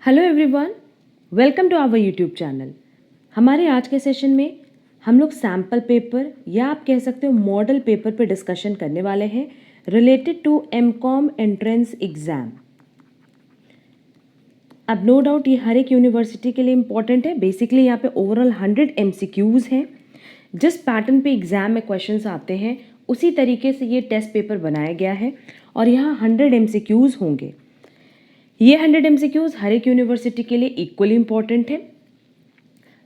Hello everyone, welcome to our YouTube channel. हमारे आज के सेशन में हम लोग सैम्पल पेपर या आप कह सकते हो मॉडल पेपर पर डिस्कशन करने वाले हैं related to MCom entrance exam. अब नो डाउट ये हर एक यूनिवर्सिटी के लिए इम्पॉर्टेंट है। बेसिकली यहाँ पे ओवरऑल 100 MCQs हैं। जिस पैटर्न पे एग्ज़ाम में क्वेश्चंस आते हैं उसी तरीके से ये टेस्ट पेपर बनाया गया है और यहाँ 100 MCQs होंगे। ये 100 MCQs हर एक यूनिवर्सिटी के लिए इक्वली इम्पॉर्टेंट है।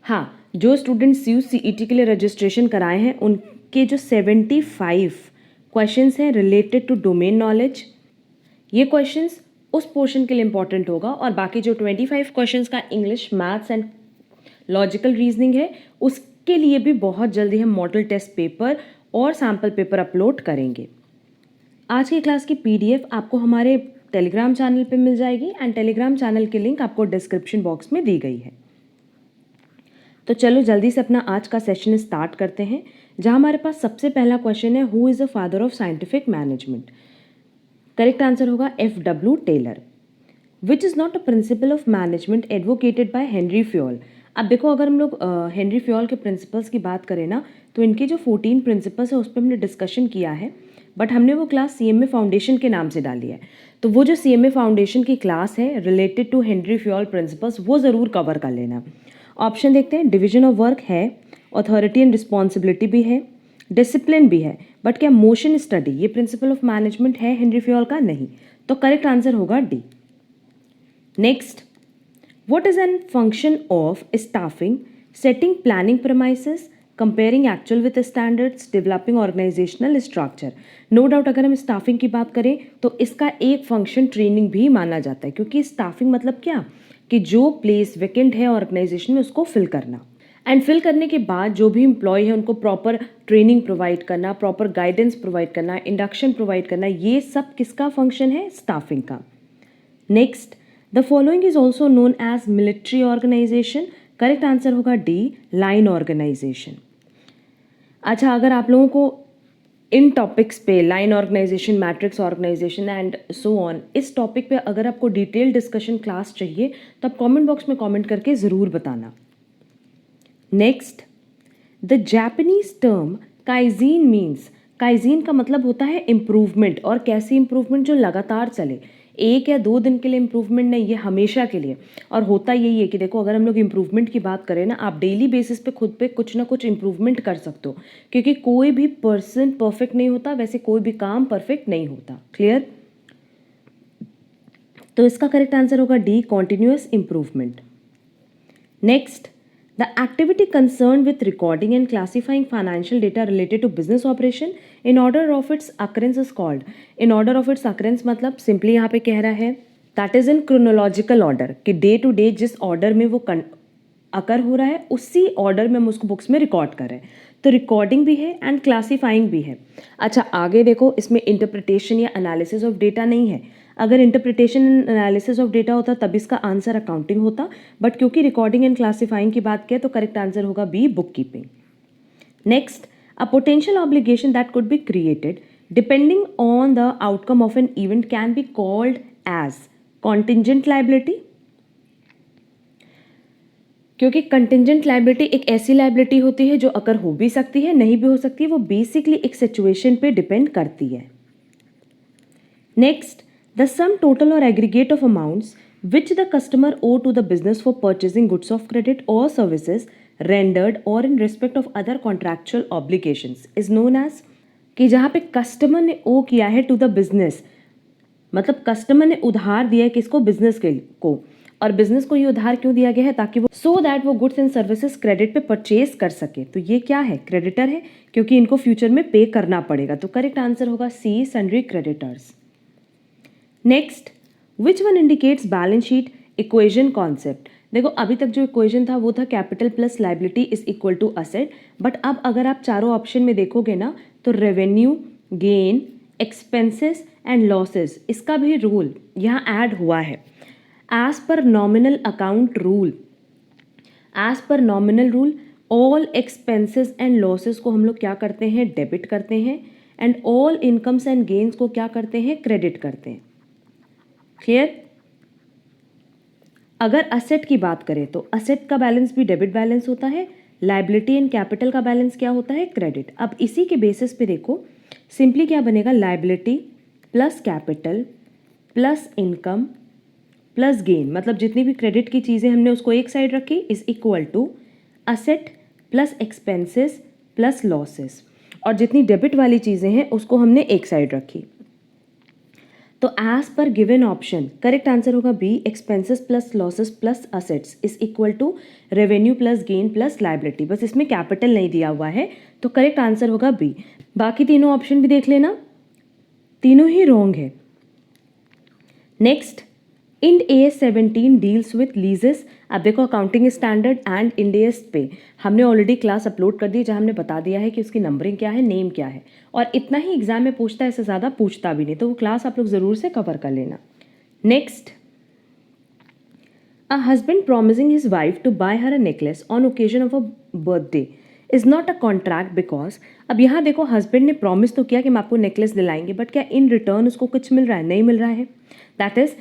हाँ, जो स्टूडेंट्स CUCET के लिए रजिस्ट्रेशन कराए हैं उनके जो 75 क्वेश्चंस हैं रिलेटेड टू डोमेन नॉलेज, ये क्वेश्चंस उस पोर्शन के लिए इम्पॉर्टेंट होगा और बाकी जो 25 क्वेश्चंस का English, maths and logical reasoning है उसके लिए भी बहुत जल्दी हम मॉडल टेस्ट पेपर और सैम्पल पेपर अपलोड करेंगे। आज की क्लास की PDF आपको हमारे टेलीग्राम चैनल पे मिल जाएगी एंड टेलीग्राम चैनल की लिंक आपको डिस्क्रिप्शन बॉक्स में दी गई है। तो चलो जल्दी से अपना आज का सेशन स्टार्ट करते हैं, जहां हमारे पास सबसे पहला क्वेश्चन है, who is the father of scientific management. Correct answer होगा F.W. Taylor. Which is not a principle of management advocated by Henri Fayol. अब देखो, अगर हम लोग हेनरी फ्योल के प्रिंसिपल्स की बात करें ना, तो इनके जो 14 प्रिंसिपल्स है उस पर हमने डिस्कशन किया है, बट हमने वो क्लास CMA फाउंडेशन के नाम से डाली है। तो वो जो CMA फाउंडेशन की क्लास है related to Henri Fayol principles वो ज़रूर कवर कर लेना। ऑप्शन देखते हैं, डिवीजन ऑफ वर्क है, अथॉरिटी एंड रिस्पॉन्सिबिलिटी भी है, डिसिप्लिन भी है, बट क्या मोशन स्टडी ये प्रिंसिपल ऑफ मैनेजमेंट है हेनरी फ्योल का? नहीं। तो करेक्ट आंसर होगा D। Next, what is an function of staffing, setting planning premises, comparing actual with standards, developing organizational structure। No doubt अगर हम स्टाफिंग की बात करें तो इसका एक फंक्शन ट्रेनिंग भी माना जाता है, क्योंकि स्टाफिंग मतलब क्या कि जो प्लेस वैकेंट है ऑर्गेनाइजेशन में उसको फिल करना, एंड फिल करने के बाद जो भी एम्प्लॉय है उनको प्रॉपर ट्रेनिंग प्रोवाइड करना, प्रॉपर गाइडेंस प्रोवाइड करना, इंडक्शन प्रोवाइड करना, ये सब किसका फंक्शन है? स्टाफिंग का। Next, the following is also known as military organization. Correct answer होगा D, लाइन ऑर्गेनाइजेशन। अच्छा, अगर आप लोगों को इन टॉपिक्स पे line organization, matrix organization and so on, इस टॉपिक पे अगर आपको डिटेल डिस्कशन क्लास चाहिए तो आप कमेंट बॉक्स में कमेंट करके ज़रूर बताना। Next, the Japanese term kaizen means. Kaizen का मतलब होता है इम्प्रूवमेंट, और कैसी इम्प्रूवमेंट? जो लगातार चले, 1 या 2 दिन के लिए इम्प्रूवमेंट नहीं, ये हमेशा के लिए। और होता यही है कि देखो, अगर हम लोग इम्प्रूवमेंट की बात करें ना, आप डेली बेसिस पे खुद पे कुछ ना कुछ इम्प्रूवमेंट कर सकते हो, क्योंकि कोई भी पर्सन परफेक्ट नहीं होता, वैसे कोई भी काम परफेक्ट नहीं होता। क्लियर? तो इसका करेक्ट आंसर होगा D, continuous improvement. Next, the activity concerned with recording and classifying financial data related to business operation in order of its occurrence is called। in order of its occurrence मतलब simply यहाँ पे कह रहा है that is in chronological order, कि day to day जिस order में वो अकर हो रहा है उसी ऑर्डर में हम उसको बुक्स में रिकॉर्ड कर रहे हैं। तो रिकॉर्डिंग भी है एंड क्लासीफाइंग भी है। अच्छा, आगे देखो, इसमें इंटरप्रिटेशन या एनालिसिस ऑफ डेटा नहीं है। अगर interpretation and analysis of data होता तब इसका आंसर अकाउंटिंग होता, बट क्योंकि रिकॉर्डिंग एंड क्लासीफाइंग की बात किया तो करेक्ट आंसर होगा B, book keeping. Next, a potential obligation that could be created depending on the outcome of an event can be called as contingent liability. क्योंकि contingent liability एक ऐसी liability होती है जो अगर हो भी सकती है, नहीं भी हो सकती है, वो बेसिकली एक सिचुएशन पे डिपेंड करती है। नेक्स्ट, द सम टोटल और aggregate of amounts which the customer owe to the business for purchasing goods of credit और सर्विसेज रेंडर्ड और in respect of other contractual obligations is known as. कि जहाँ पे customer ने owe किया है to the business, मतलब customer ने उधार दिया है किसको? बिजनेस के को। और बिजनेस को ये उधार क्यों दिया गया है? ताकि वो सो दैट वो गुड्स एंड सर्विसेज क्रेडिट पे परचेज कर सके। तो ये क्या है? क्रेडिटर है, क्योंकि इनको फ्यूचर में पे करना पड़ेगा। तो करेक्ट आंसर होगा C, sundry creditors. Next, which one indicates balance sheet equation concept. देखो, अभी तक जो इक्वेशन था वो था capital plus liability is equal to asset, but अब अगर आप चारों ऑप्शन में देखोगे ना तो revenue, gain, expenses and losses, इसका भी रूल यहाँ ऐड हुआ है। As per nominal account rule, as per nominal rule all expenses and losses को हम लोग क्या करते हैं? डेबिट करते हैं, and all incomes and gains को क्या करते हैं? क्रेडिट करते हैं। क्लियर? अगर असेट की बात करें तो असेट का बैलेंस भी डेबिट बैलेंस होता है, लायबिलिटी एंड कैपिटल का बैलेंस क्या होता है, क्रेडिट। अब इसी के बेसिस पे देखो सिंपली क्या बनेगा, liability plus capital plus income plus gain, मतलब जितनी भी क्रेडिट की चीज़ें हमने उसको एक साइड रखी is equal to asset plus expenses plus losses, और जितनी डेबिट वाली चीज़ें हैं उसको हमने एक साइड रखी। तो as per given option correct answer होगा B, expenses plus losses plus assets is equal to revenue plus gain plus liability. बस इसमें कैपिटल नहीं दिया हुआ है तो करेक्ट आंसर होगा बी। बाकी तीनों ऑप्शन भी देख लेना, तीनों ही रॉन्ग है। Next, Ind AS 17 deals with leases. अब देखो accounting standard and Ind AS पे हमने ऑलरेडी क्लास अपलोड कर दी जहाँ हमने बता दिया है कि उसकी नंबरिंग क्या है, नेम क्या है, और इतना ही एग्जाम में पूछता है, इससे ज़्यादा पूछता भी नहीं, तो वो क्लास आप लोग ज़रूर से कवर कर लेना। Next, a husband promising his wife to buy her a necklace on occasion of a birthday is not a contract because. अब यहाँ देखो हस्बैंड ने प्रॉमिस तो किया कि हम आपको नेकलेस दिलाएंगे, बट क्या इन रिटर्न उसको कुछ मिल रहा है, नहीं मिल रहा है। दैट इज़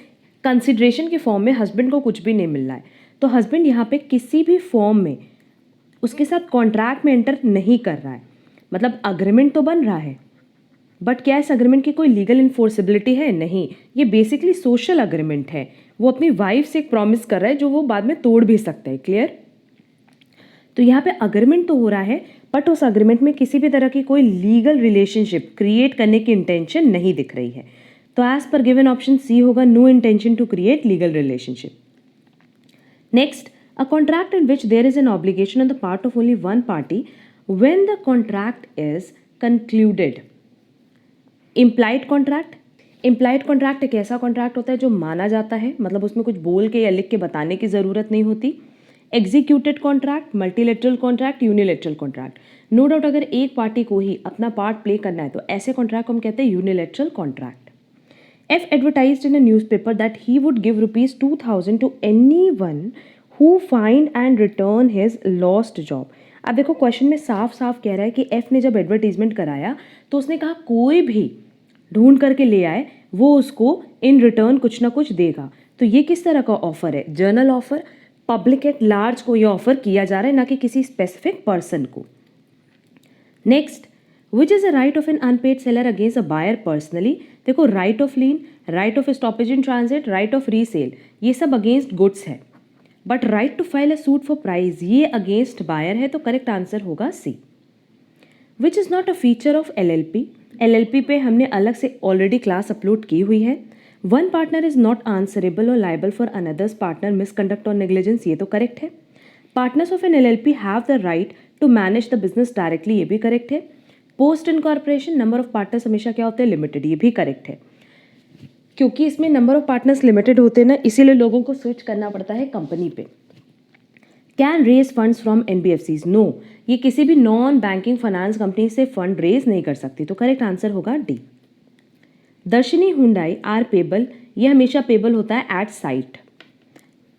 कंसिडरेशन के फॉर्म में हस्बैंड को कुछ भी नहीं मिल रहा है, तो हस्बैंड यहाँ पे किसी भी फॉर्म में उसके साथ कॉन्ट्रैक्ट में एंटर नहीं कर रहा है। मतलब अग्रीमेंट तो बन रहा है, बट क्या इस अग्रीमेंट की कोई लीगल इन्फोर्सिबिलिटी है, नहीं। ये बेसिकली सोशल अग्रीमेंट है, वो अपनी वाइफ से एक प्रॉमिस कर रहा है जो वो बाद में तोड़ भी सकता है, क्लियर। तो यहाँ पे अग्रीमेंट तो हो रहा है, बट उस अग्रीमेंट में किसी भी तरह की कोई लीगल रिलेशनशिप क्रिएट करने की इंटेंशन नहीं दिख रही है। तो as per given option C होगा, no intention to create legal relationship. Next, a contract in which there is an obligation on the part of only one party when the contract is concluded. Implied contract, implied contract एक ऐसा contract होता है जो माना जाता है, मतलब उसमें कुछ बोल के या लिख के बताने की ज़रूरत नहीं होती। Executed contract, multilateral contract, unilateral contract. No doubt अगर एक पार्टी को ही अपना पार्ट प्ले करना है तो ऐसे कॉन्ट्रैक्ट को हम कहते हैं unilateral contract. F advertised in a newspaper that he would give rupees 2000 to anyone who find and return his lost job। अब देखो क्वेश्चन में साफ साफ कह रहा है कि F ने जब एडवर्टीजमेंट कराया तो उसने कहा कोई भी ढूंढ करके ले आए वो उसको इन रिटर्न कुछ ना कुछ देगा। तो ये किस तरह का ऑफर है, journal offer, public at large को ये ऑफर किया जा रहा है, ना कि किसी स्पेसिफिक पर्सन को। Next, which is a right of an unpaid seller against a buyer personally. देखो right of lien, right of stoppage in transit, right of resale, ये सब अगेंस्ट गुड्स है, but right to file a suit for price ये against buyer है, तो correct answer होगा C. Which is not a feature of LLP। LLP पे हमने अलग से ऑलरेडी क्लास अपलोड की हुई है। One partner is not answerable और liable for another's partner misconduct और नेग्लिजेंस, ये तो करेक्ट है। Partners of an LLP have the right to manage the business directly, ये भी करेक्ट है। Post incorporation number of partners हमेशा क्या होते हैं, लिमिटेड, ये भी करेक्ट है। क्योंकि इसमें नंबर ऑफ पार्टनर्स लिमिटेड होते हैं ना, इसीलिए लोगों को स्विच करना पड़ता है कंपनी पे। Can raise funds from NBFCs, no, ये किसी भी नॉन बैंकिंग फाइनेंस कंपनी से फंड रेज नहीं कर सकती, तो करेक्ट आंसर होगा डी। दर्शनी हुंडई आर पेबल, ये हमेशा पेबल होता है at sight.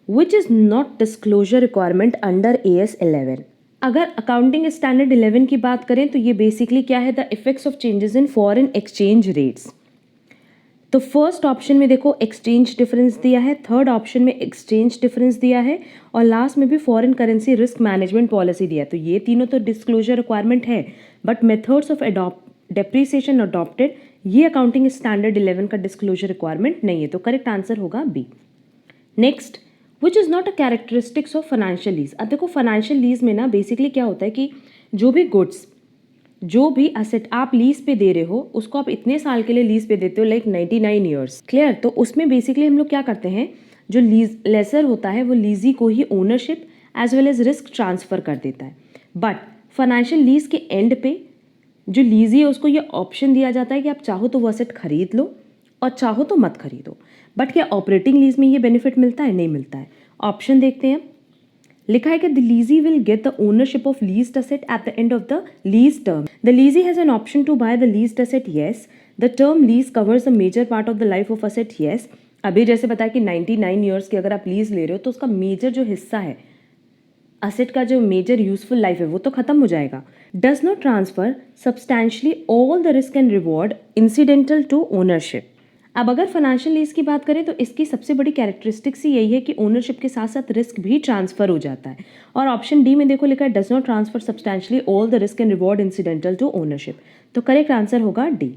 Which is not disclosure requirement under AS 11। अगर अकाउंटिंग स्टैंडर्ड 11 की बात करें तो ये बेसिकली क्या है, the effects of changes in foreign exchange rates. तो फर्स्ट ऑप्शन में देखो एक्सचेंज डिफरेंस दिया है, थर्ड ऑप्शन में एक्सचेंज डिफरेंस दिया है, और लास्ट में भी foreign currency risk management policy दिया है। तो ये तीनों तो डिस्क्लोजर रिक्वायरमेंट है, but methods of depreciation adopted ये अकाउंटिंग स्टैंडर्ड 11 का डिस्क्लोजर रिक्वायरमेंट नहीं है, तो करेक्ट आंसर होगा B. Next, which is not a characteristics of financial lease. अब देखो फाइनेंशियल लीज में ना बेसिकली क्या होता है कि जो भी गुड्स, जो भी असेट आप लीज पे दे रहे हो उसको आप इतने साल के लिए लीज पे देते हो, लाइक 99 ईयर्स, क्लियर। तो उसमें बेसिकली हम लोग क्या करते हैं, जो लीज लेसर होता है वो लीजी को ही ownership as well as risk transfer कर देता है। बट फाइनेंशियल लीज के एंड पे जो लीजी है उसको ये ऑप्शन दिया जाता है कि आप चाहो तो वो असेट खरीद लो और चाहो तो मत खरीदो। बट क्या ऑपरेटिंग लीज में ये बेनिफिट मिलता है, नहीं मिलता है। ऑप्शन देखते हैं, लिखा है कि the lessee will get the ownership of leased asset at the end of the lease term. The lessee has an option to buy the leased asset, yes. The term lease covers the major part of the life of asset, yes. अभी जैसे बताया कि 99 years की अगर आप lease ले रहे हो तो उसका मेजर जो हिस्सा है असेट का, जो मेजर यूजफुल लाइफ है वो तो खत्म हो जाएगा। Does not transfer substantially all the risk and reward incidental to ownership. अब अगर फाइनेंशियल लीज की बात करें तो इसकी सबसे बड़ी कैरेक्टरिस्टिक्स ही यही है कि ओनरशिप के साथ साथ रिस्क भी ट्रांसफर हो जाता है। और ऑप्शन डी में देखो लिखा है does not transfer substantially all the risk and reward incidental to ownership, तो करेक्ट आंसर होगा D.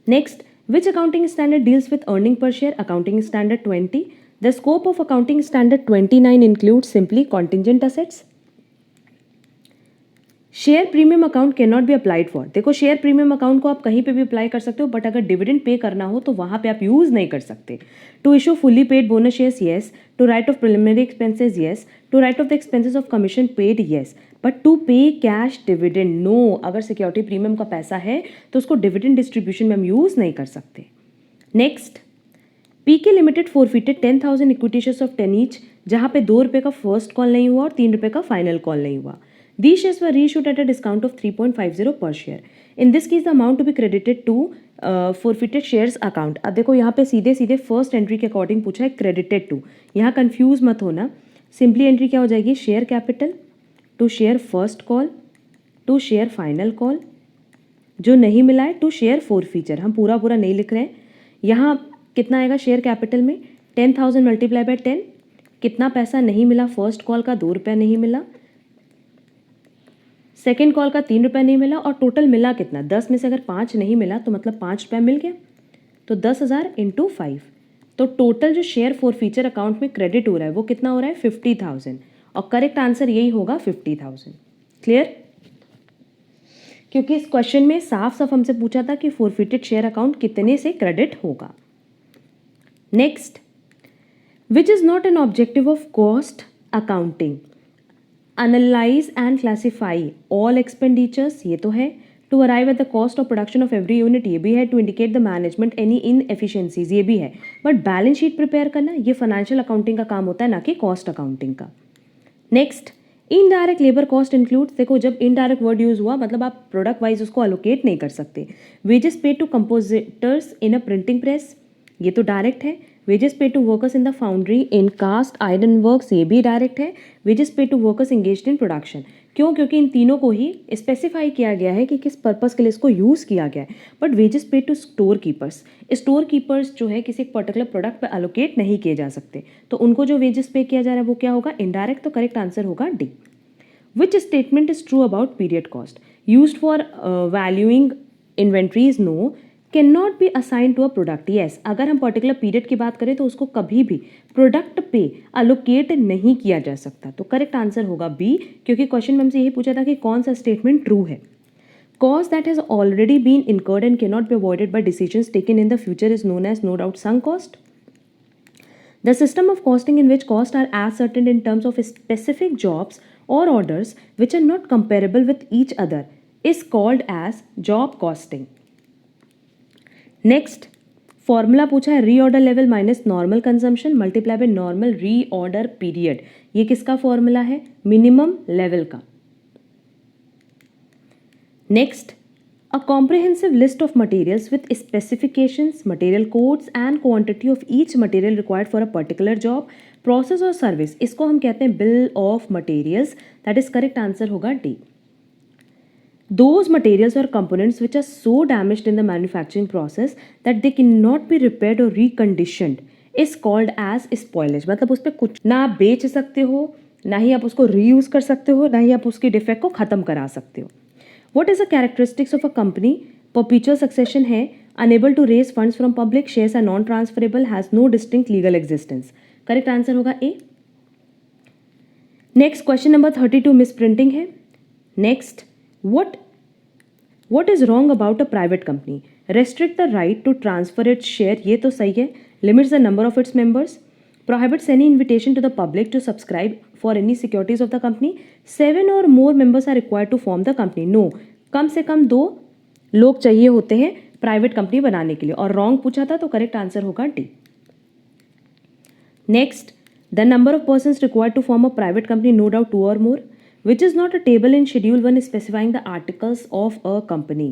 Next, which accounting standard deals with earning per share? Accounting standard 20। The scope of accounting standard 29 includes simply contingent assets. Share premium account can not be applied for. देखो share premium account को आप कहीं पे भी apply कर सकते हो, but अगर डिविडेंड पे करना हो तो वहां पे आप यूज नहीं कर सकते। To issue fully paid bonus shares, yes. To write off preliminary expenses, yes. To write off the expenses of commission paid, yes. But to pay cash dividend, no. अगर सिक्योरिटी प्रीमियम का पैसा है तो उसको dividend distribution में हम use नहीं कर सकते। Next, PK limited forfeited 10,000 equity shares of 10 each, जहां पे 2 रुपये का फर्स्ट कॉल नहीं हुआ और 3 रुपये का फाइनल कॉल नहीं हुआ। These shares were reissued at a discount of 3.50 per share. In this case, the amount to be credited to forfeited shares account. अब देखो यहाँ पे सीधे सीधे फर्स्ट एंट्री के अकॉर्डिंग पूछा है क्रेडिटेड टू, यहाँ कंफ्यूज मत होना। सिंपली एंट्री क्या हो जाएगी? Share capital to share first call to share final call, जो नहीं मिला है टू शेयर फोरफीचर। हम पूरा पूरा नहीं लिख रहे हैं। यहाँ कितना आएगा शेयर कैपिटल में? 10,000 मल्टीप्लाई बाय 10। कितना पैसा नहीं मिला? फर्स्ट कॉल का 2 रुपया नहीं मिला, सेकेंड कॉल का 3 रुपये नहीं मिला, और टोटल मिला कितना? 10 में से अगर 5 नहीं मिला तो मतलब 5 रुपये मिल गया, तो 10,000 इंटू 5। तो टोटल जो शेयर फॉरफीचर अकाउंट में क्रेडिट हो रहा है वो कितना हो रहा है? 50,000। और करेक्ट आंसर यही होगा 50,000। क्लियर? क्योंकि इस क्वेश्चन में साफ साफ हमसे पूछा था कि फॉरफिटेड शेयर अकाउंट कितने से क्रेडिट होगा। Next, which is not an objective of cost accounting? Analyze and classify all expenditures, ये तो है। To arrive at the cost of production of every unit, ये भी है। To indicate the management any inefficiencies, ये भी है। बट बैलेंस शीट प्रिपेयर करना ये फाइनेंशियल अकाउंटिंग का काम होता है, ना कि कॉस्ट अकाउंटिंग का। Next, indirect labour cost includes. देखो जब इनडायरेक्ट वर्ड यूज हुआ मतलब आप प्रोडक्ट वाइज उसको अलोकेट नहीं कर सकते। Wages paid to compositors in a printing press, ये तो डायरेक्ट है। Wages pay to workers in the foundry in cast iron works, ये भी डायरेक्ट है। Wages pay to workers engaged in production, क्यों? क्योंकि इन तीनों को ही स्पेसिफाई किया गया है कि किस पर्पस के लिए इसको यूज़ किया गया है। But wages pay to store keepers जो है किसी पर्टिकुलर प्रोडक्ट पर अलोकेट नहीं किए जा सकते, तो उनको जो वेजेस पे किया जा रहा है वो क्या होगा? इनडायरेक्ट। तो करेक्ट आंसर होगा D. Which statement is true about period cost? Used for valuing inventories, no. Can not be assign to a product, yes. अगर हम पर्टिकुलर पीरियड की बात करें तो उसको कभी भी प्रोडक्ट पे अलोकेट नहीं किया जा सकता, तो करेक्ट आंसर होगा बी। क्योंकि क्वेश्चन में हमसे यही पूछा था कि कौन सा स्टेटमेंट ट्रू है। Cost that has already been incurred and can not be avoided by decisions taken in the future is known as no doubt sunk cost. The system of costing in which costs are ascertained in terms of specific jobs or orders which are not comparable with each other is called as job costing. Next, formula पूछा है reorder level minus normal consumption multiply by normal reorder period. ये किसका formula है? Minimum level का। Next, a comprehensive list of materials with specifications, material codes and quantity of each material required for a particular job, process और service, इसको हम कहते हैं bill of materials. That is correct answer होगा D. Those materials or components which are so damaged in the manufacturing process that they cannot be repaired or reconditioned is called as spoilage। मतलब उस पर कुछ ना आप बेच सकते हो, ना ही आप उसको रीयूज कर सकते हो, ना ही आप उसके डिफेक्ट को खत्म करा सकते हो। What is the characteristics of a company? Perpetual succession है, unable to raise funds from public, shares are non-transferable, has no distinct legal existence। Correct answer होगा ए। नेक्स्ट, क्वेश्चन नंबर 32 मिसप्रिंटिंग है। Next, What is wrong about a private company? Restrict the right to transfer its share, ये तो सही है। Limits the number of its members. Prohibits any invitation to the public to subscribe for any securities of the company. 7 or more members are required to form the company. No, कम से कम 2 लोग चाहिए होते हैं private company बनाने के लिए। और wrong पूछा था तो करेक्ट आंसर होगा D. Next, the number of persons required to form a private company, no doubt 2 or more. Which is not a table in Schedule 1 specifying the articles of a company.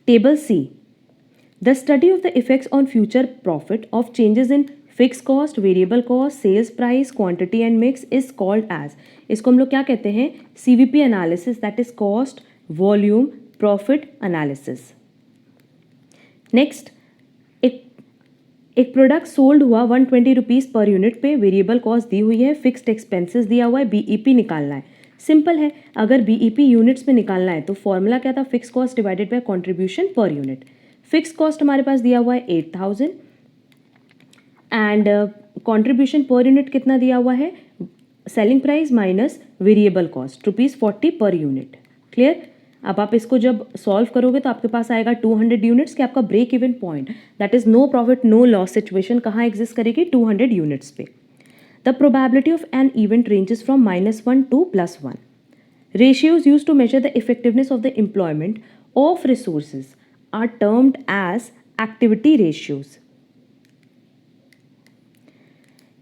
Table C. The study of the effects on future profit of changes in fixed cost, variable cost, sales price, quantity and mix is called as, इसको हम लोग क्या कहते हैं? CVP analysis, that is cost, volume, profit analysis. Next, एक product sold हुआ 120 rupees per unit पे, variable cost दी हुई है, फिक्स्ड एक्सपेंसेस दिया हुआ है, बीईपी निकालना है। सिंपल है, अगर बीईपी यूनिट्स में निकालना है तो फॉर्मूला क्या था, fix cost divided by contribution per unit. Fix cost हमारे पास दिया हुआ है 8000 एंड कंट्रीब्यूशन पर यूनिट कितना दिया हुआ है, selling price minus variable cost ₹40 per unit. Clear. अब आप इसको जब सॉल्व करोगे तो आपके पास आएगा 200 यूनिट्स कि आपका break even point, that is no profit no loss situation कहाँ एग्जिस्ट करेगी, 200 यूनिट्स पे। The probability of an event ranges from -1 to +1. Ratios used to measure the effectiveness of the employment of resources are termed as activity ratios.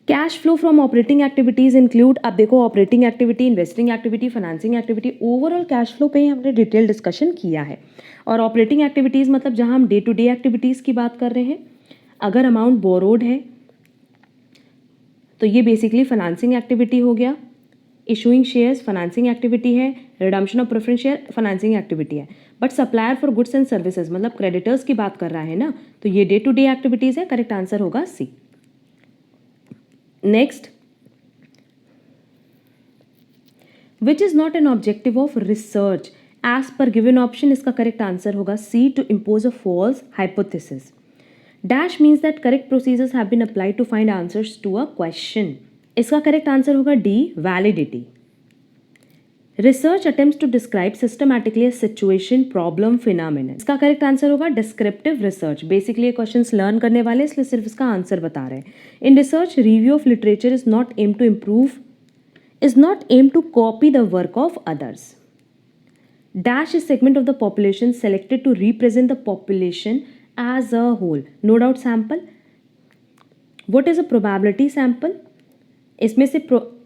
Cash flow from operating activities include, अब देखो operating activity, investing activity, financing activity, overall cash flow पे ही हमने detail discussion किया है। और operating activities मतलब जहां हम डे टू डे एक्टिविटीज़ की बात कर रहे हैं। अगर अमाउंट बोरोड है तो ये बेसिकली फाइनेंसिंग एक्टिविटी हो गया, इशूइंग शेयर्स फाइनेंसिंग एक्टिविटी है, redemption of preference share financing activity है। But supplier for goods and services मतलब क्रेडिटर्स की बात कर रहा है ना, तो ये डे टू डे एक्टिविटीज़ है। करेक्ट आंसर होगा C. Next, which is not an objective of research as per given option, इसका करेक्ट आंसर होगा C, to impose a false hypothesis. Dash means that correct procedures have been applied to find answers to a question, इसका correct answer होगा D, validity. Research attempts to describe systematically a situation, problem, phenomenon, इसका correct answer होगा descriptive research. Basically ये questions learn करने वाले इसलिए सिर्फ इसका आंसर बता रहे हैं। In research, review of literature is not aim to improve, is not aim to copy the work of others. Dash is segment of the population selected to represent the population as a whole. No doubt sample. What is a probability sample? इसमें से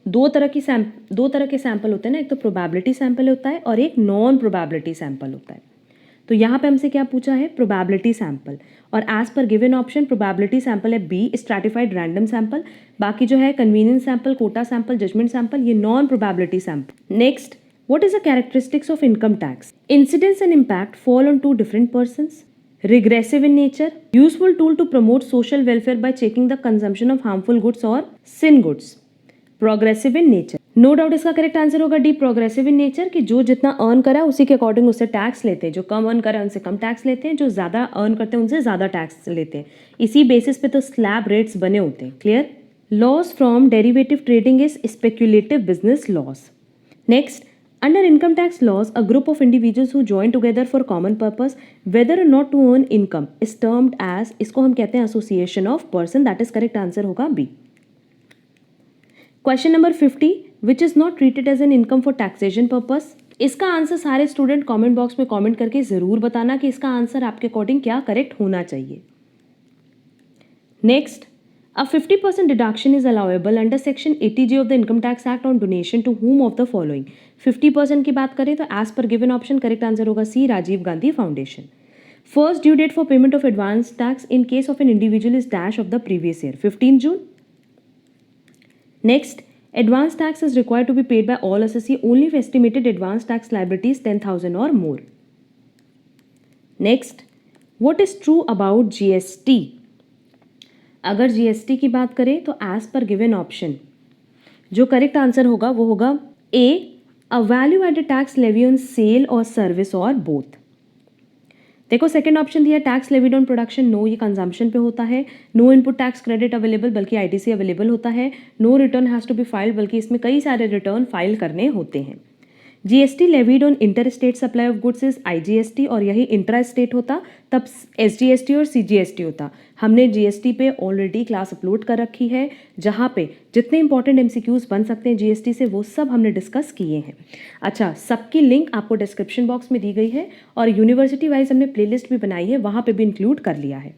दो तरह के sample होते हैं ना, एक तो प्रोबेबिलिटी सैंपल होता है और एक नॉन प्रोबेबिलिटी सैंपल होता है। तो यहाँ पे हमसे क्या पूछा है, प्रोबेबिलिटी सैंपल, और as per given option probability sample है बी, स्ट्रैटिफाइड रैंडम सैंपल। बाकी जो है convenience sample, quota sample, judgement sample, ये non probability sample. Next, what is the characteristics of income tax? Incidence and impact fall on two different persons. Regressive in nature, useful tool to promote social welfare by checking the consumption of harmful goods or sin goods. Progressive in nature. No doubt इसका correct answer होगा D, progressive in nature, कि जो जितना earn करा उसी के according उससे tax लेते हैं, जो कम अर्न करा उनसे कम टैक्स लेते हैं, जो ज़्यादा अर्न करते हैं उनसे ज़्यादा टैक्स लेते हैं। इसी बेसिस पे तो स्लैब रेट्स बने होते हैं। Clear. Loss from derivative trading is speculative business loss. Next, under income tax laws, a group of individuals who join together for common purpose, whether or not to earn income, is termed as, इसको हम कहते हैं association of person, that is correct answer होगा B. Question number 50, which is not treated as an income for taxation purpose, इसका answer सारे student comment box में comment करके ज़रूर बताना कि इसका आंसर आपके अकॉर्डिंग क्या करेक्ट होना चाहिए। Next, a 50% deduction is allowable under section 80J of the Income Tax Act on donation to whom of the following. 50% की बात करें तो as per given option correct answer होगा C, Rajiv Gandhi foundation. First due date for payment of advance tax in case of an individual is dash of the previous year, 15 June. Next, advance tax is required to be paid by all assessee only if estimated advance tax liability is 10,000 or more. Next, what is true about GST? अगर GST की बात करें तो as per given option जो correct answer होगा वो होगा A, a value added tax levy on sale और सर्विस और बोथ। देखो सेकंड ऑप्शन दिया tax levied on production, no, ये कंजम्पशन पे होता है। No input tax credit available, बल्कि ITC अवेलेबल होता है। No return has to be filed, बल्कि इसमें कई सारे रिटर्न फाइल करने होते हैं। GST levied on inter state supply of goods is IGST, और यही इंट्रा स्टेट होता तब SGST और CGST होता। हमने GST पे ऑलरेडी क्लास अपलोड कर रखी है जहाँ पे जितने इंपॉर्टेंट MCQs बन सकते हैं GST से वो सब हमने डिस्कस किए हैं। अच्छा, सबकी लिंक आपको डिस्क्रिप्शन बॉक्स में दी गई है और यूनिवर्सिटी वाइज हमने प्लेलिस्ट भी बनाई है, वहाँ पे भी इंक्लूड कर लिया है।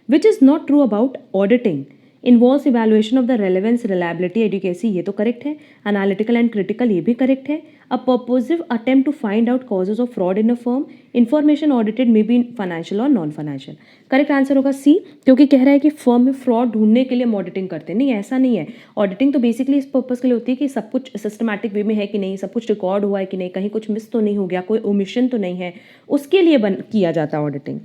विच is not true about auditing involves evaluation of the relevance, reliability, adequacy, ये तो करेक्ट है। एनालिटिकल एंड क्रिटिकल, ये भी करेक्ट है। A purposive attempt to find out causes of fraud in a firm, information audited may be financial और non financial. Correct answer होगा C, क्योंकि कह रहा है कि फर्म में फ्रॉड ढूंढने के लिए हम ऑडिटिंग करते हैं। नहीं, ऐसा नहीं है। ऑडिटिंग तो बेसिकली इस पर्पज़ के लिए होती है कि सब कुछ सिस्टमैटिक वे में है कि नहीं, सब कुछ रिकॉर्ड हुआ है कि नहीं, कहीं कुछ मिस तो नहीं हो गया, कोई ओमिशन तो नहीं है, उसके लिए किया जाता है auditing.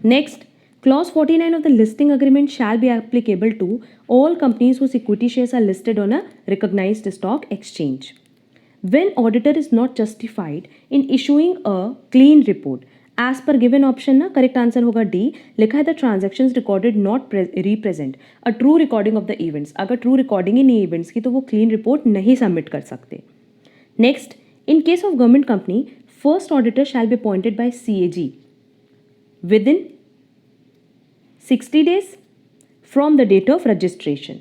Next, clause 49 of the listing agreement shall be applicable to all companies whose equity shares are listed on a recognized stock exchange. When auditor is not justified in issuing a clean report, as per given option ना correct answer होगा D, लिखा है the transactions recorded not represent a true recording of the events. अगर true recording ही नहीं events की तो वो clean report नहीं सबमिट कर सकते. Next, in case of government company first auditor shall be appointed by CAG within 60 days from the date of registration.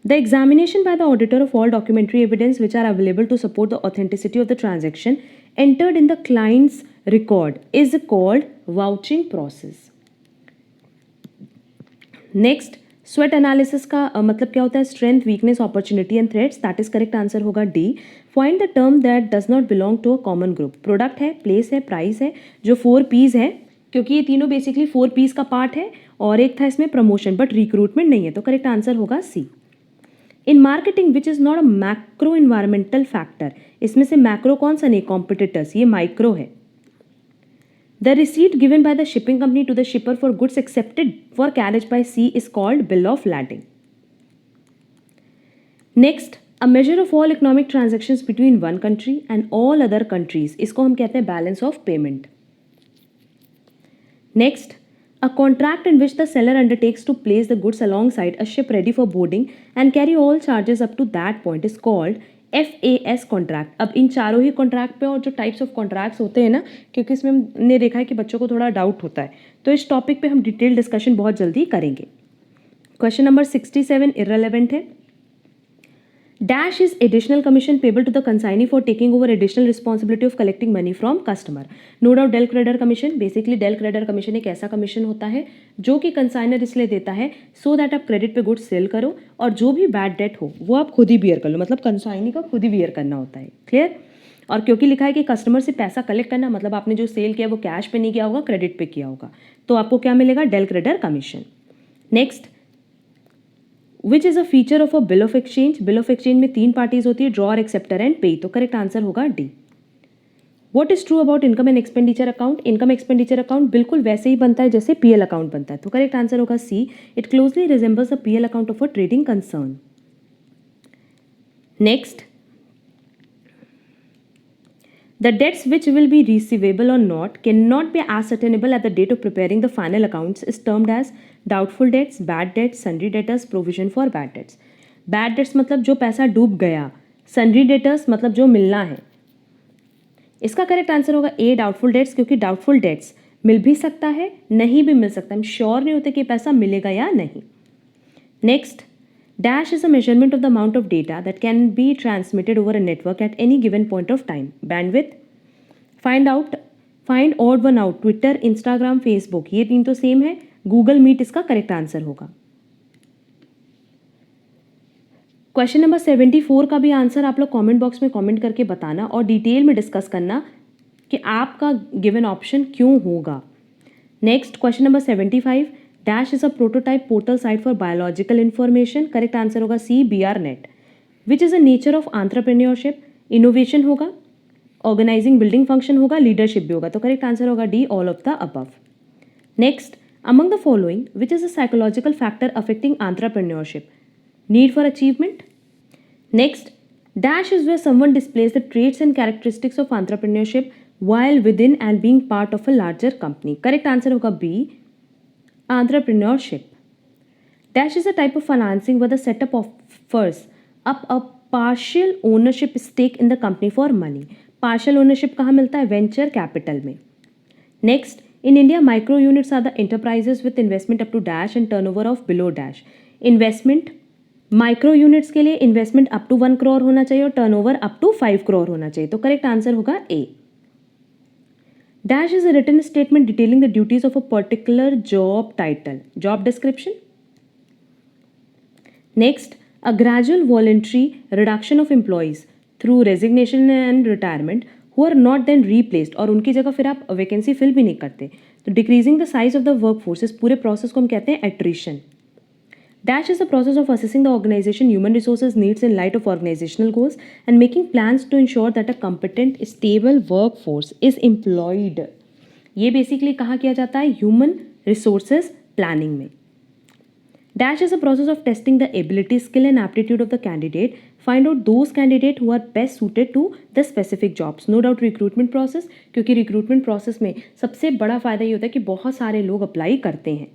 The examination by the auditor of all documentary evidence which are available to support the authenticity of the transaction entered in the client's record is called vouching process. Next, स्वेट analysis का मतलब क्या होता है? Strength, weakness, opportunity and threats. That is correct answer होगा D. Find the term that does not belong to a common group. Product है, place है, price है, जो 4 P's है, क्योंकि ये तीनों बेसिकली 4 P's का पार्ट है. और एक था इसमें प्रमोशन, बट रिक्रूटमेंट नहीं है, तो करेक्ट आंसर होगा C. In marketing which is not a macro environmental factor. इसमें से मैक्रो कौन सा नहीं? कॉम्पिटिटर्स. ये माइक्रो है. The receipt given by the shipping company to the shipper for goods accepted for carriage by sea is called bill of lading. Next, a measure of all economic transactions between one country and all other countries. इसको हम कहते हैं balance of payment. Next, a contract in which the seller undertakes to place the goods alongside a ship ready for boarding and carry all charges up to that point is called FAS contract. अब इन चारों ही contract पे और जो types of contracts होते हैं ना, क्योंकि इसमें हमने देखा है कि बच्चों को थोड़ा डाउट होता है, तो इस टॉपिक पे हम डिटेल डिस्कशन बहुत जल्दी करेंगे. क्वेश्चन नंबर 67 इररिलेवेंट है. Dash is additional commission payable to the consignee for taking over additional responsibility of collecting money from customer. No doubt del credere commission. Basically del credere commission एक ऐसा commission होता है जो कि consignor इसलिए देता है सो दैट आप क्रेडिट पे गुड्स सेल करो और जो भी बैड डेट हो वो आप खुद ही बियर कर लो. मतलब कंसाइनी का खुद ही बियर करना होता है. क्लियर? और क्योंकि लिखा है कि कस्टमर से पैसा कलेक्ट करना, मतलब आपने जो सेल किया वो कैश पे नहीं किया होगा, क्रेडिट पे किया होगा, तो आपको क्या मिलेगा? Del credere commission. Next, which is a feature of a bill of exchange. Bill of exchange में 3 पार्टीज होती है, ड्रॉअर, एक्सेप्टर एंड पे, तो करेक्ट आंसर होगा D. What is true about income and expenditure account. Income expenditure account बिल्कुल वैसे ही बनता है जैसे PL अकाउंट बनता है, तो करेक्ट आंसर होगा C. It closely resembles the PL account of a trading concern. Next, the debts which will be receivable or not cannot be ascertainable at the date of preparing the final accounts is termed as doubtful debts, bad debts, sundry debtors, provision for bad debts. Bad debts मतलब जो पैसा डूब गया, sundry debtors मतलब जो मिलना है. इसका करेक्ट आंसर होगा ए, डाउटफुल डेट्स, क्योंकि डाउटफुल डेट्स मिल भी सकता है, नहीं भी मिल सकता. हम श्योर नहीं होते कि पैसा मिलेगा या नहीं. Next, dash is a measurement of the amount of data that can be transmitted over a network at any given point of time. Bandwidth. find odd one out. Twitter, Instagram, Facebook, ये 3 तो same है. Google Meet इसका correct answer होगा. Question number 74 का भी answer आप लोग comment box में कमेंट करके बताना और डिटेल में डिस्कस करना कि आपका गिवन ऑप्शन क्यों होगा. Next, question number 75. Dash is a prototype portal site for biological information. Correct answer होगा C, BRNet. Which is a nature of entrepreneurship. Innovation होगा, ऑर्गेनाइजिंग बिल्डिंग फंक्शन होगा, लीडरशिप भी होगा, तो करेक्ट आंसर होगा D, all of the above. Next, among the following which is a psychological factor affecting entrepreneurship. Need for achievement. Next, dash is where someone displays the traits and characteristics of entrepreneurship while within and being part of a larger company. Correct answer होगा B, entrepreneurship. Dash is a type of financing where the setup offers up a partial ownership stake in the company for money. Partial ownership कहाँ मिलता है? Venture capital में. Next, in India, micro units are the enterprises with investment up to dash and turnover of below dash. Investment micro units के लिए investment up to 1 crore होना चाहिए और turnover up to 5 crore होना चाहिए, तो करेक्ट आंसर होगा ए. Dash is a written statement detailing the duties of a particular job title. Job description. Next, a gradual voluntary reduction of employees through resignation and retirement who are not then replaced, और उनकी जगह फिर आप vacancy fill भी नहीं करते, तो decreasing the size of the workforce. इस पूरे प्रोसेस को हम कहते हैं attrition. Dash is the process of assessing the organization human resources needs in light of organizational goals and making plans to ensure that a competent, stable workforce is employed. ये basically कहाँ किया जाता है? Human resources planning में। Dash is a process of testing the ability, skill and aptitude of the candidate. Find out those candidates who are best suited to the specific jobs. No doubt recruitment process, क्योंकि recruitment process में सबसे बड़ा फ़ायदा ये होता है कि बहुत सारे लोग अप्लाई करते हैं.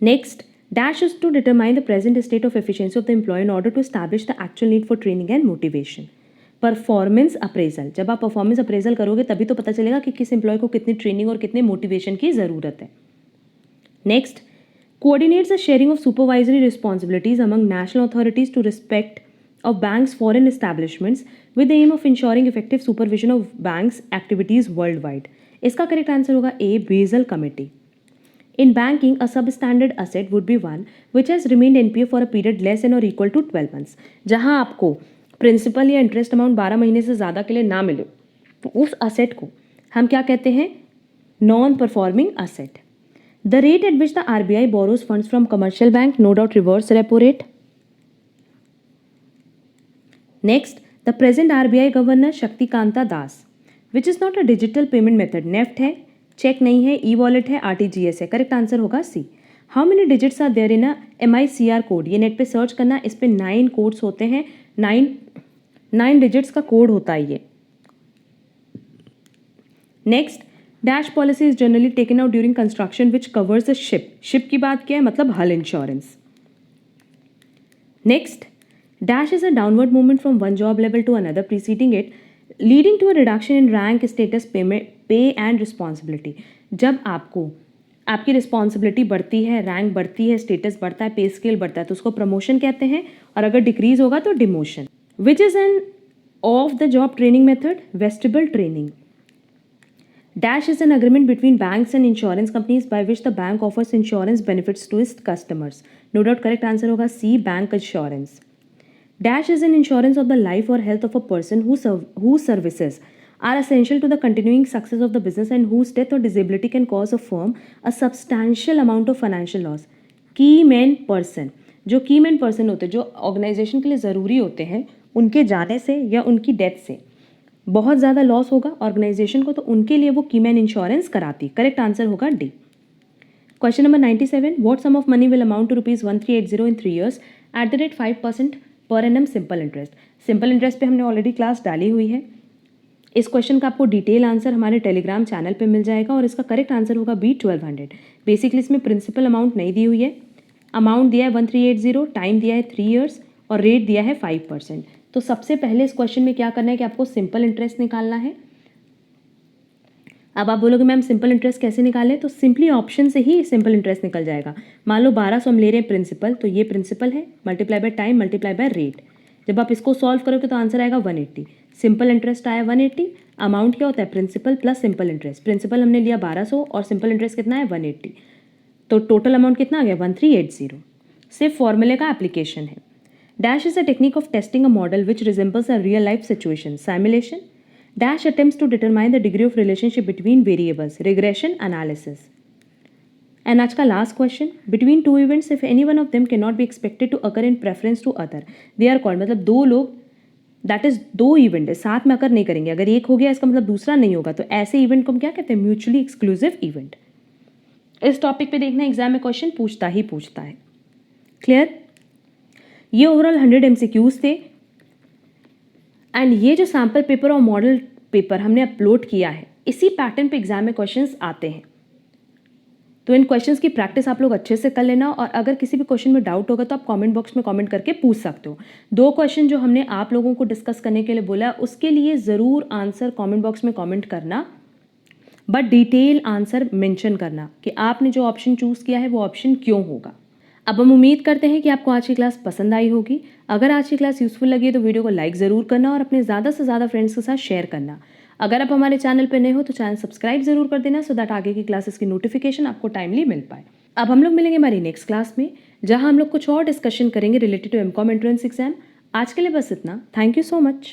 Next, Dash is to determine the present state of efficiency of the employee in order to establish the actual need for training and motivation. Performance appraisal, जब आप परफॉर्मेंस अप्रेजल करोगे तभी तो पता चलेगा कि किस एम्प्लॉय को कितनी ट्रेनिंग और कितने मोटिवेशन की ज़रूरत है. Next, coordinates the sharing of supervisory responsibilities among national authorities to respect of banks' foreign establishments with the aim of ensuring effective supervision of banks' activities worldwide. इसका करेक्ट आंसर होगा A, Basel committee. In banking, a substandard asset would be one which has remained NPA for a period less than or equal to 12 months. जहाँ आपको principal या interest amount 12 महीने से ज़्यादा के लिए ना मिले तो उस असेट को हम क्या कहते हैं? Non performing asset. The rate at which the RBI borrows funds from commercial bank, no doubt reverse repo rate. Next, the present RBI governor Shaktikanta Das, which is not a digital payment method. NEFT है, check नहीं है, e-wallet है, RTGS है. Correct answer होगा सी. How many digits are there in a MICR code? ये net पे search करना, इस पे 9 कोड्स होते हैं. 9 डिजिट्स का कोड होता है ये. Next, dash policy is generally taken out during construction which covers the ship. Ship की बात क्या है? मतलब hull insurance. Next, dash is a downward movement from one job level to another preceding it leading to a reduction in rank, status, pay and responsibility. जब आपकी responsibility बढ़ती है, rank बढ़ती है, स्टेटस बढ़ता है, पे स्केल बढ़ता है, तो उसको प्रमोशन कहते हैं. और अगर डिक्रीज होगा तो demotion. Which is an of the job training method? Vestibule training. Dash is an agreement between banks and insurance companies by which the bank offers insurance benefits to its customers. No doubt correct answer होगा C, bank assurance. Dash is an insurance of the life or health of a person whose services are essential to the continuing success of the business and whose death or disability can cause a firm a substantial amount of financial loss. Key man person, जो की man person होते हैं, जो organisation के लिए ज़रूरी होते हैं, उनके जाने से या उनकी डेथ से बहुत ज़्यादा लॉस होगा ऑर्गेनाइजेशन को, तो उनके लिए वो कीमैन इंश्योरेंस कराती. करेक्ट आंसर होगा D. Question number 97, what sum of money will amount to ₹1380 in 3 years at the rate 5% per annum simple interest. Simple interest पे हमने ऑलरेडी क्लास डाली हुई है. इस क्वेश्चन का आपको डिटेल आंसर हमारे टेलीग्राम चैनल पे मिल जाएगा और इसका करेक्ट आंसर होगा बी, 1200. बेसिकली इसमें प्रिंसिपल अमाउंट नहीं दी हुई है. अमाउंट दिया है 1380, टाइम दिया है 3 years और रेट दिया है 5%. तो सबसे पहले इस क्वेश्चन में क्या करना है कि आपको सिंपल इंटरेस्ट निकालना है. अब आप बोलोगे मैम सिंपल इंटरेस्ट कैसे निकालें? तो सिंपली ऑप्शन से ही सिंपल इंटरेस्ट निकल जाएगा. मान लो 1200 हम ले रहे हैं प्रिंसिपल, तो ये प्रिंसिपल है, multiply by time multiply by rate. जब आप इसको सॉल्व करोगे तो आंसर आएगा 180. सिंपल इंटरेस्ट आया 180. अमाउंट क्या होता है? Principal plus simple interest. Principal हमने लिया 1200 और सिंपल इंटरेस्ट कितना है? 180. तो टोटल अमाउंट कितना आ गया? 1380. सिर्फ फॉर्मूले का एप्लीकेशन है. Dash is a technique of testing a model which resembles a real life situation. Simulation. Dash attempts to determine the degree of relationship between variables. Regression analysis. And आज का last question. Between two events, if any one of them cannot be expected to occur in preference to other, they are called. मतलब दो लोग, that is दो event है, साथ में अकर नहीं करेंगे. अगर एक हो गया इसका मतलब दूसरा नहीं होगा, तो ऐसे इवेंट को हम क्या कहते हैं? Mutually exclusive event. इस टॉपिक पे देखना एग्जाम में क्वेश्चन पूछता ही पूछता है. क्लियर? ये ओवरऑल 100 MCQs थे. एंड ये जो सैम्पल पेपर और मॉडल पेपर हमने अपलोड किया है, इसी पैटर्न पे एग्जाम में क्वेश्चंस आते हैं. तो इन क्वेश्चंस की प्रैक्टिस आप लोग अच्छे से कर लेना. और अगर किसी भी क्वेश्चन में डाउट होगा तो आप कमेंट बॉक्स में कमेंट करके पूछ सकते हो. 2 क्वेश्चन जो हमने आप लोगों को डिस्कस करने के लिए बोला है, उसके लिए ज़रूर आंसर कमेंट बॉक्स में कमेंट करना, बट डिटेल आंसर मेंशन करना कि आपने जो ऑप्शन चूज़ किया है वो ऑप्शन क्यों होगा. अब हम उम्मीद करते हैं कि आपको आज की क्लास पसंद आई होगी. अगर आज की क्लास यूज़फुल लगी है तो वीडियो को लाइक ज़रूर करना और अपने ज़्यादा से ज़्यादा फ्रेंड्स के साथ शेयर करना. अगर आप हमारे चैनल पर नए हो तो चैनल सब्सक्राइब ज़रूर कर देना, सो दैट आगे की क्लासेस की नोटिफिकेशन आपको टाइमली मिल पाए. अब हम लोग मिलेंगे हमारी नेक्स्ट क्लास में, जहाँ हम लोग कुछ और डिस्कशन करेंगे related to MCom entrance exam. आज के लिए बस इतना. Thank you so much.